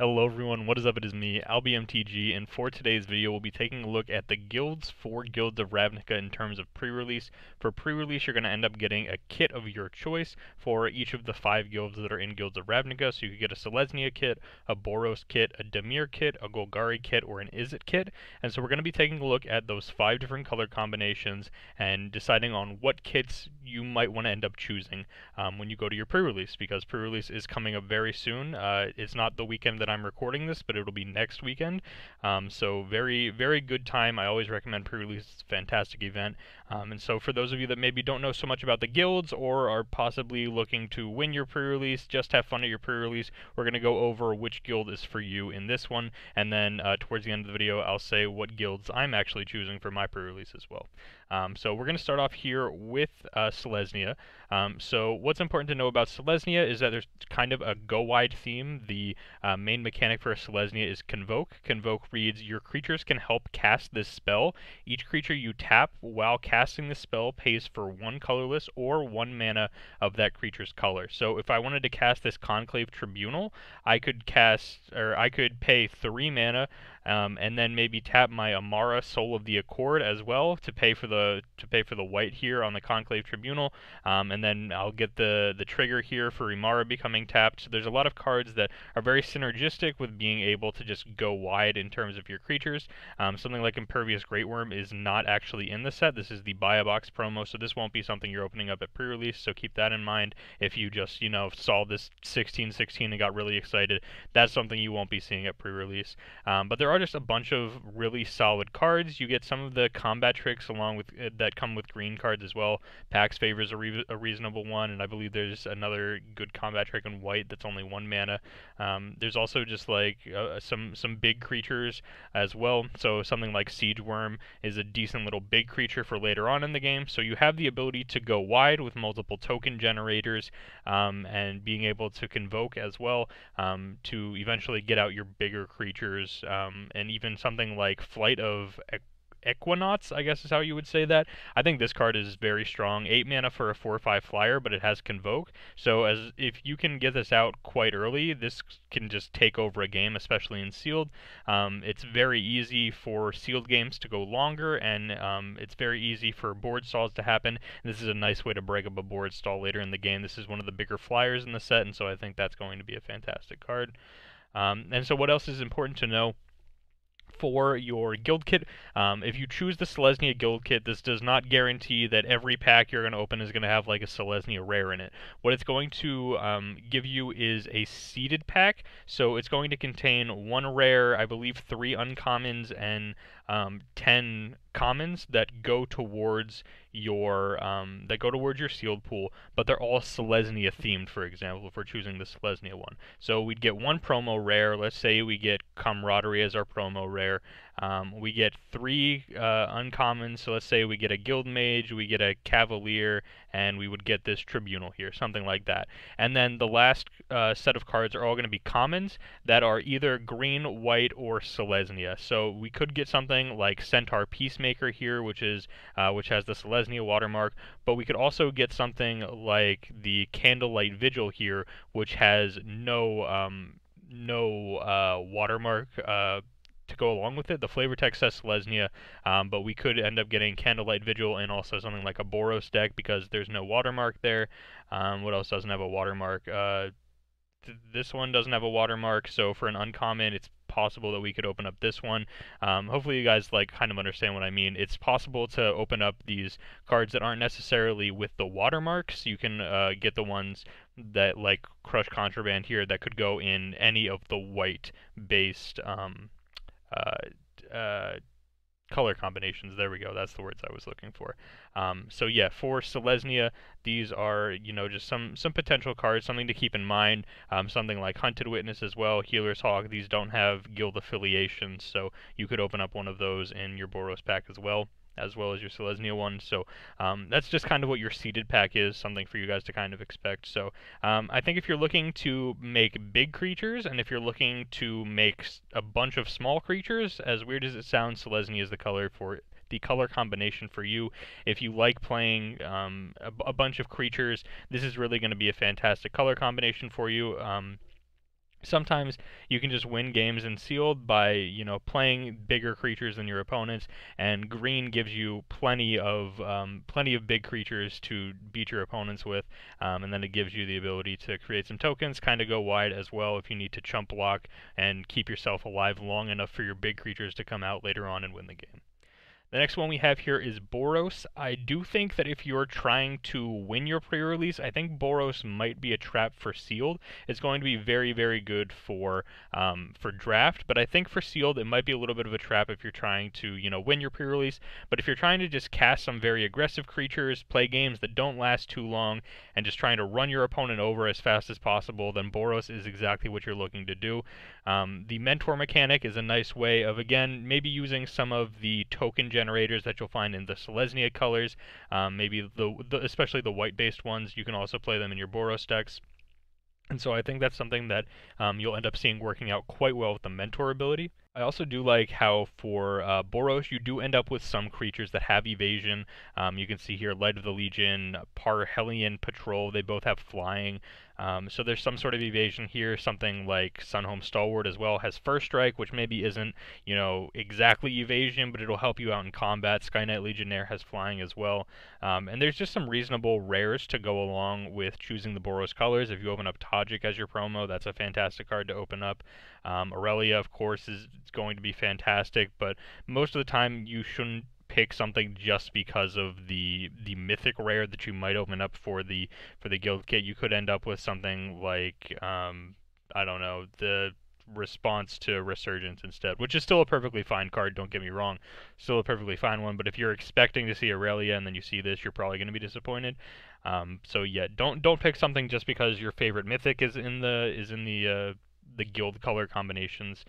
Hello everyone, what is up? It is me, MTG, and for today's video we'll be taking a look at the guilds for Guilds of Ravnica in terms of pre-release. For pre-release you're going to end up getting a kit of your choice for each of the 5 guilds that are in Guilds of Ravnica, so you could get a Selesnya kit, a Boros kit, a Dimir kit, a Golgari kit, or an Izzet kit, and so we're going to be taking a look at those 5 different color combinations and deciding on what kits you might want to end up choosing when you go to your pre-release, because pre-release is coming up very soon. It's not the weekend that I'm recording this, but it'll be next weekend. So very, very good time. I always recommend pre-release. It's a fantastic event. And so for those of you that maybe don't know so much about the guilds or are possibly looking to win your pre-release, just have fun at your pre-release, we're going to go over which guild is for you in this one. And then towards the end of the video, I'll say what guilds I'm actually choosing for my pre-release as well. So we're going to start off here with Selesnya. So what's important to know about Selesnya is that there's kind of a go-wide theme. The main mechanic for a Selesnya is Convoke. Convoke reads, your creatures can help cast this spell. Each creature you tap while casting the spell pays for 1 colorless or 1 mana of that creature's color. So if I wanted to cast this Conclave Tribunal, I could pay 3 mana and then maybe tap my Amara Soul of the Accord as well to pay for the white here on the Conclave Tribunal, and then I'll get the trigger here for Imara becoming tapped. So there's a lot of cards that are very synergistic with being able to just go wide in terms of your creatures. Something like Impervious Greatworm is not actually in the set. This is the Buy a Box promo, so this won't be something you're opening up at pre-release, so keep that in mind. If you just, saw this 16/16 and got really excited, that's something you won't be seeing at pre-release. But there are just a bunch of really solid cards. You get some of the combat tricks along with that come with green cards as well. Pax Favor is a reasonable one, and I believe there's another good combat trick in white that's only 1 mana. There's also just like some big creatures as well. So something like Siege Worm is a decent little big creature for later on in the game. So you have the ability to go wide with multiple token generators and being able to convoke as well to eventually get out your bigger creatures, and even something like Flight of Equinauts, I guess is how you would say that. I think this card is very strong. 8 mana for a 4/5 flyer, but it has Convoke. So if you can get this out quite early, this can just take over a game, especially in sealed. It's very easy for sealed games to go longer, and it's very easy for board stalls to happen. And this is a nice way to break up a board stall later in the game. This is one of the bigger flyers in the set, and so I think that's going to be a fantastic card. And so what else is important to know for your guild kit? If you choose the Selesnya guild kit, this does not guarantee that every pack you're going to open is going to have like a Selesnya rare in it. What it's going to give you is a seeded pack, so it's going to contain 1 rare, I believe 3 uncommons, and 10 commons that go towards your sealed pool, but they're all Selesnya themed. For example, if we're choosing the Selesnya one, so we'd get 1 promo rare. Let's say we get Camaraderie as our promo rare. We get 3 uncommons, so let's say we get a Guild Mage, we get a Cavalier, and we would get this Tribunal here, something like that. And then the last set of cards are all going to be commons that are either green, white, or Selesnya. So we could get something like Centaur Peacemaker here, which has the Selesnya watermark, but we could also get something like the Candlelight Vigil here, which has no watermark to go along with it. The flavor text says Selesnya, but we could end up getting Candlelight Vigil and also something like a Boros deck because there's no watermark there. What else doesn't have a watermark? This one doesn't have a watermark, so for an uncommon, it's possible that we could open up this one. Hopefully you guys kind of understand what I mean. It's possible to open up these cards that aren't necessarily with the watermarks. You can get the ones that like Crush Contraband here that could go in any of the white-based color combinations. There we go. That's the words I was looking for. So yeah, for Selesnya, these are, just some potential cards, something to keep in mind. Something like Hunted Witness as well, Healer's Hawk. These don't have guild affiliations, so you could open up one of those in your Boros pack as well as your Selesnya one. So that's just kind of what your seeded pack is, something for you guys to kind of expect. So I think if you're looking to make big creatures, and if you're looking to make a bunch of small creatures, as weird as it sounds, Selesnya is the color combination for you. If you like playing a bunch of creatures, this is really going to be a fantastic color combination for you. Sometimes you can just win games in sealed by, playing bigger creatures than your opponents, and green gives you plenty of big creatures to beat your opponents with, and then it gives you the ability to create some tokens, kind of go wide as well if you need to chump block and keep yourself alive long enough for your big creatures to come out later on and win the game. The next one we have here is Boros. I do think that if you're trying to win your pre-release, I think Boros might be a trap for sealed. It's going to be very, very good for draft, but I think for sealed it might be a little bit of a trap if you're trying to, win your pre-release. But if you're trying to just cast some very aggressive creatures, play games that don't last too long, and just trying to run your opponent over as fast as possible, then Boros is exactly what you're looking to do. The mentor mechanic is a nice way of, again, maybe using some of the token generators that you'll find in the Selesnya colors, maybe especially the white-based ones. You can also play them in your Boros decks. And so I think that's something that you'll end up seeing working out quite well with the mentor ability. I also do like how for Boros you do end up with some creatures that have evasion. You can see here Light of the Legion, Parhelion Patrol, they both have flying. So there's some sort of evasion here. Something like Sunhome Stalwart as well has First Strike, which maybe isn't, exactly evasion, but it'll help you out in combat. Skynight Legionnaire has flying as well. And there's just some reasonable rares to go along with choosing the Boros colors. If you open up Tajik as your promo, that's a fantastic card to open up. Aurelia, of course, is going to be fantastic, but most of the time you shouldn't pick something just because of the mythic rare that you might open up for the guild kit. You could end up with something like I don't know, the response to Resurgence instead, which is still a perfectly fine card, don't get me wrong, still a perfectly fine one, but if you're expecting to see Aurelia and then you see this, you're probably going to be disappointed. So yeah, don't pick something just because your favorite mythic is in the guild color combinations.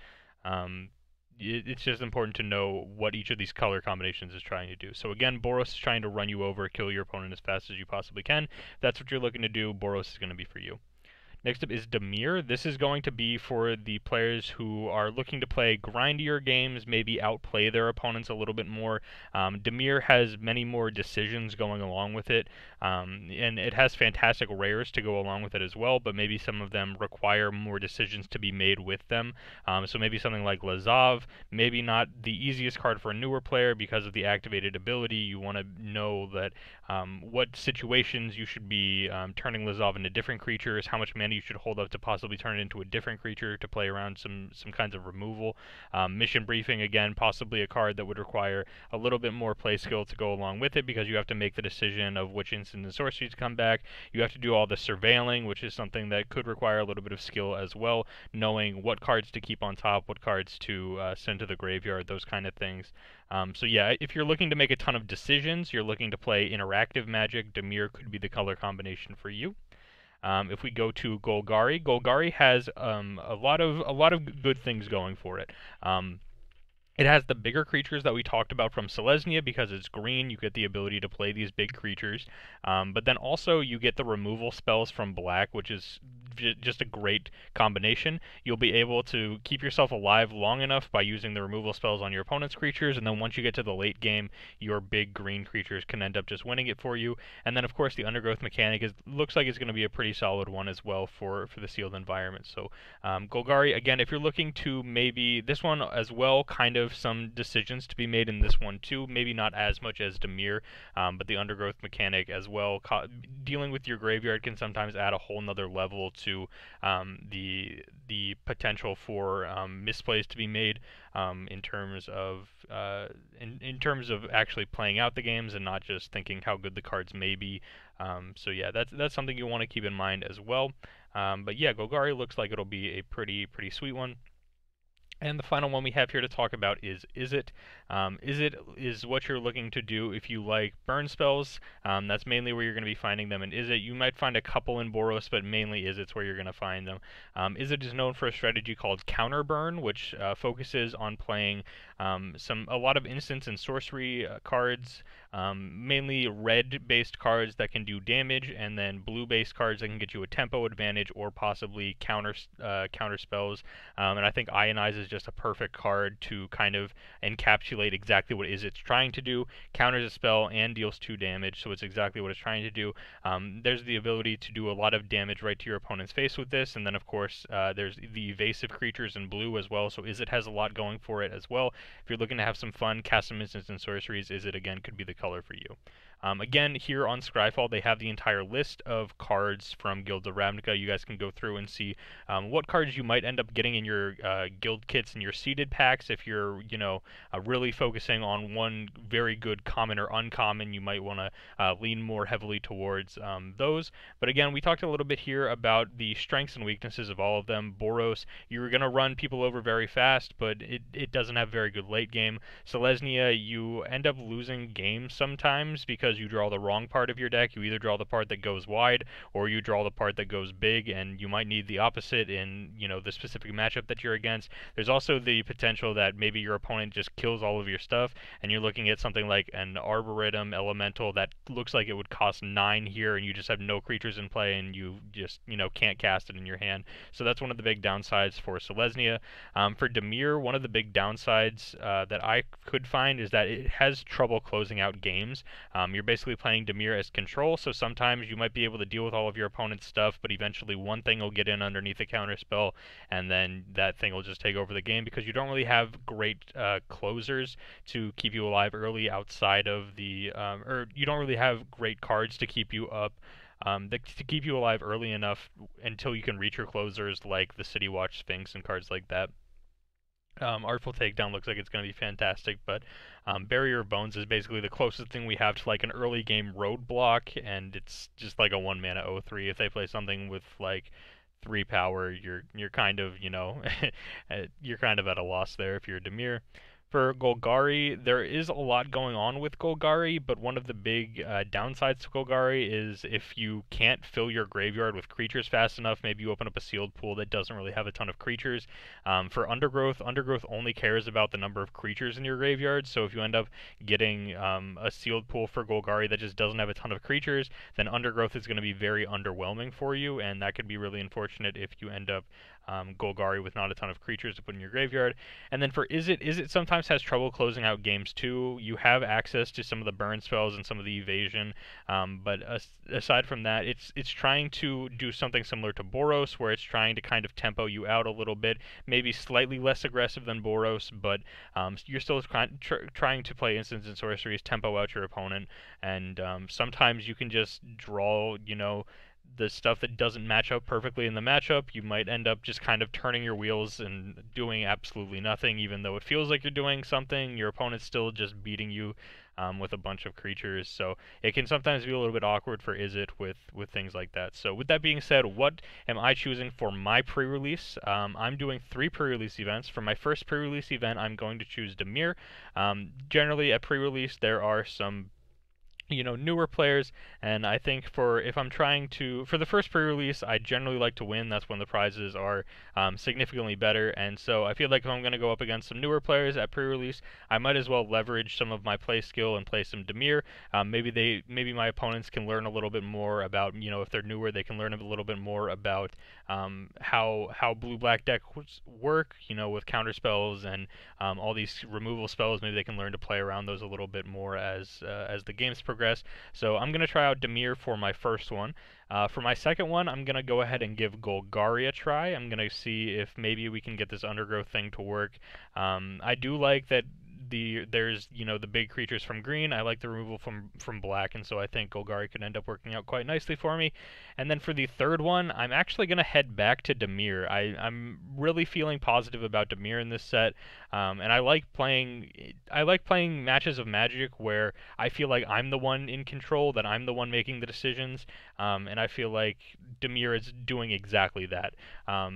It's just important to know what each of these color combinations is trying to do. So again, Boros is trying to run you over, kill your opponent as fast as you possibly can. If that's what you're looking to do, Boros is going to be for you. Next up is Dimir. This is going to be for the players who are looking to play grindier games, maybe outplay their opponents a little bit more. Dimir has many more decisions going along with it, and it has fantastic rares to go along with it as well, but maybe some of them require more decisions to be made with them. So maybe something like Lazav, maybe not the easiest card for a newer player because of the activated ability. You want to know that what situations you should be turning Lazav into different creatures, how much mana you should hold up to possibly turn it into a different creature to play around some kinds of removal. Mission Briefing, again, possibly a card that would require a little bit more play skill to go along with it because you have to make the decision of which instant and sorceries to come back. You have to do all the surveilling, which is something that could require a little bit of skill as well, knowing what cards to keep on top, what cards to send to the graveyard, those kind of things. So yeah, if you're looking to make a ton of decisions, you're looking to play interactive Magic, Dimir could be the color combination for you. If we go to Golgari, Golgari has a lot of good things going for it. It has the bigger creatures that we talked about from Selesnya because it's green. You get the ability to play these big creatures. But then also you get the removal spells from black, which is just a great combination. You'll be able to keep yourself alive long enough by using the removal spells on your opponent's creatures, and then once you get to the late game, your big green creatures can end up just winning it for you. And then of course the undergrowth mechanic looks like it's going to be a pretty solid one as well for the sealed environment. So Golgari, again, if you're looking to maybe this one as well, kind of some decisions to be made in this one too, maybe not as much as Dimir, but the undergrowth mechanic as well. Dealing with your graveyard can sometimes add a whole nother level to the potential for misplays to be made in terms of actually playing out the games and not just thinking how good the cards may be. So yeah, that's something you want to keep in mind as well. But yeah, Golgari looks like it'll be a pretty sweet one. And the final one we have here to talk about is Izzet. Izzet is what you're looking to do if you like burn spells. That's mainly where you're going to be finding them in Izzet. You might find a couple in Boros, but mainly Izzet's where you're going to find them. Izzet is known for a strategy called Counter Burn, which focuses on playing a lot of instants and sorcery cards, mainly red-based cards that can do damage, and then blue-based cards that can get you a tempo advantage or possibly counter spells. And I think Ionize is just a perfect card to kind of encapsulate exactly what it's trying to do. Counters a spell and deals 2 damage, so it's exactly what it's trying to do. There's the ability to do a lot of damage right to your opponent's face with this, and then of course there's the evasive creatures in blue as well, so Izzet has a lot going for it as well. If you're looking to have some fun, cast some instants and sorceries, Izzet again could be the color for you. Again, here on Scryfall, they have the entire list of cards from Guilds of Ravnica. You guys can go through and see what cards you might end up getting in your guild kits and your seeded packs. If you're, really focusing on one very good common or uncommon, you might want to lean more heavily towards those. But again, we talked a little bit here about the strengths and weaknesses of all of them. Boros, you're going to run people over very fast, but it doesn't have very good late game. Selesnya, you end up losing games sometimes because you draw the wrong part of your deck. You either draw the part that goes wide or you draw the part that goes big, and you might need the opposite in, the specific matchup that you're against. There's also the potential that maybe your opponent just kills all of your stuff, and you're looking at something like an Arboretum Elemental that looks like it would cost 9 here, and you just have no creatures in play, and you just, can't cast it in your hand. So that's one of the big downsides for Selesnya. For Dimir, one of the big downsides that I could find is that it has trouble closing out games. You're basically playing Dimir as control, so sometimes you might be able to deal with all of your opponent's stuff, but eventually one thing will get in underneath a counter spell, and then that thing will just take over the game because you don't really have great closers to keep you alive early outside of the, or you don't really have great cards to keep you up. To keep you alive early enough until you can reach your closers like the City Watch Sphinx and cards like that. Artful Takedown looks like it's going to be fantastic, but Barrier of Bones is basically the closest thing we have to like an early game roadblock, and it's just like a 1 mana 0/3. If they play something with like 3 power, you're kind of, you're kind of at a loss there if you're Dimir. For Golgari, there is a lot going on with Golgari, but one of the big downsides to Golgari is if you can't fill your graveyard with creatures fast enough, maybe you open up a sealed pool that doesn't really have a ton of creatures. For Undergrowth, Undergrowth only cares about the number of creatures in your graveyard, so if you end up getting a sealed pool for Golgari that just doesn't have a ton of creatures, then Undergrowth is going to be very underwhelming for you, and that could be really unfortunate if you end up Golgari with not a ton of creatures to put in your graveyard. And then for Izzet sometimes has trouble closing out games too. You have access to some of the burn spells and some of the evasion, but aside from that, it's trying to do something similar to Boros, where it's trying to kind of tempo you out a little bit, maybe slightly less aggressive than Boros, but you're still trying to play instants and sorceries, tempo out your opponent, and sometimes you can just draw, the stuff that doesn't match up perfectly in the matchup. You might end up just kind of turning your wheels and doing absolutely nothing, even though it feels like you're doing something. Your opponent's still just beating you with a bunch of creatures, so it can sometimes be a little bit awkward for Izzet with things like that. So with that being said, what am I choosing for my pre-release? I'm doing 3 pre-release events. For my first pre-release event, I'm going to choose Dimir. Generally at pre-release, there are some newer players, and I think if I'm trying to, for the first pre-release, I generally like to win. That's when the prizes are significantly better, and so I feel like if I'm going to go up against some newer players at pre-release, I might as well leverage some of my play skill and play some Dimir. Maybe my opponents can learn a little bit more about, if they're newer, they can learn a little bit more about how blue-black decks work, with counter spells and all these removal spells. Maybe they can learn to play around those a little bit more as the games progress. So I'm going to try out Dimir for my first one. For my second one, I'm going to go ahead and give Golgari a try. I'm going to see if maybe we can get this Undergrowth thing to work. I do like that there's the big creatures from green. I like the removal from black, and so I think Golgari could end up working out quite nicely for me. And then for the third one, I'm actually going to head back to Dimir. I'm really feeling positive about Dimir in this set, and I like playing matches of Magic where I feel like I'm the one in control, that I'm the one making the decisions, and I feel like Dimir is doing exactly that.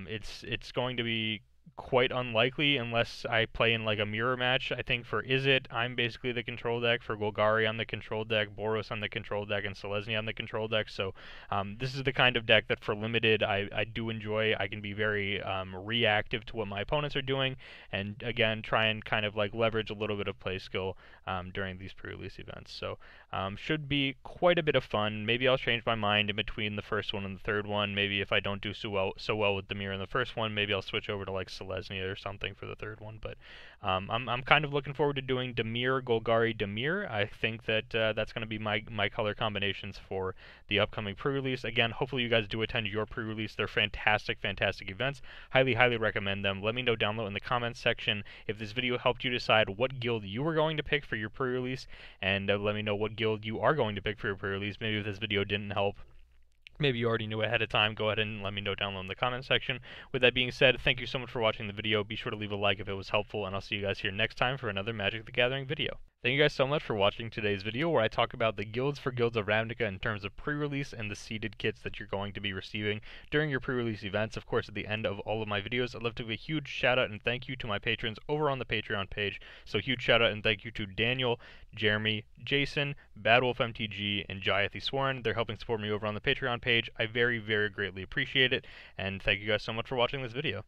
It's going to be quite unlikely unless I play in like a mirror match. I think for Izzet, I'm basically the control deck. For Golgari, I'm the control deck. Boros, I'm the control deck, and Selesnya, I'm the control deck. So this is the kind of deck that for limited, I do enjoy. I can be very reactive to what my opponents are doing, and again, try and kind of like leverage a little bit of play skill during these pre-release events. So should be quite a bit of fun. Maybe I'll change my mind in between the first one and the third one. Maybe if I don't do so well with Dimir in the first one, maybe I'll switch over to like Selesnya or something for the third one. But I'm kind of looking forward to doing Dimir, Golgari, Dimir. I think that that's going to be my color combinations for the upcoming pre-release. Again, hopefully you guys do attend your pre-release. They're fantastic, fantastic events. Highly, highly recommend them. Let me know down below in the comments section if this video helped you decide what guild you were going to pick for your pre-release, and let me know what guild you are going to pick for your pre-release. Maybe if this video didn't help, maybe you already knew ahead of time, go ahead and let me know down below in the comment section. With that being said, thank you so much for watching the video. Be sure to leave a like if it was helpful, and I'll see you guys here next time for another Magic the Gathering video. Thank you guys so much for watching today's video, where I talk about the guilds for Guilds of Ravnica in terms of pre-release and the seeded kits that you're going to be receiving during your pre-release events. Of course, at the end of all of my videos, I'd love to give a huge shout out and thank you to my patrons over on the Patreon page. So huge shout out and thank you to Daniel, Jeremy, Jason, Badwolf MTG, and Jayathi Sworn. They're helping support me over on the Patreon page. I very, very greatly appreciate it, and thank you guys so much for watching this video.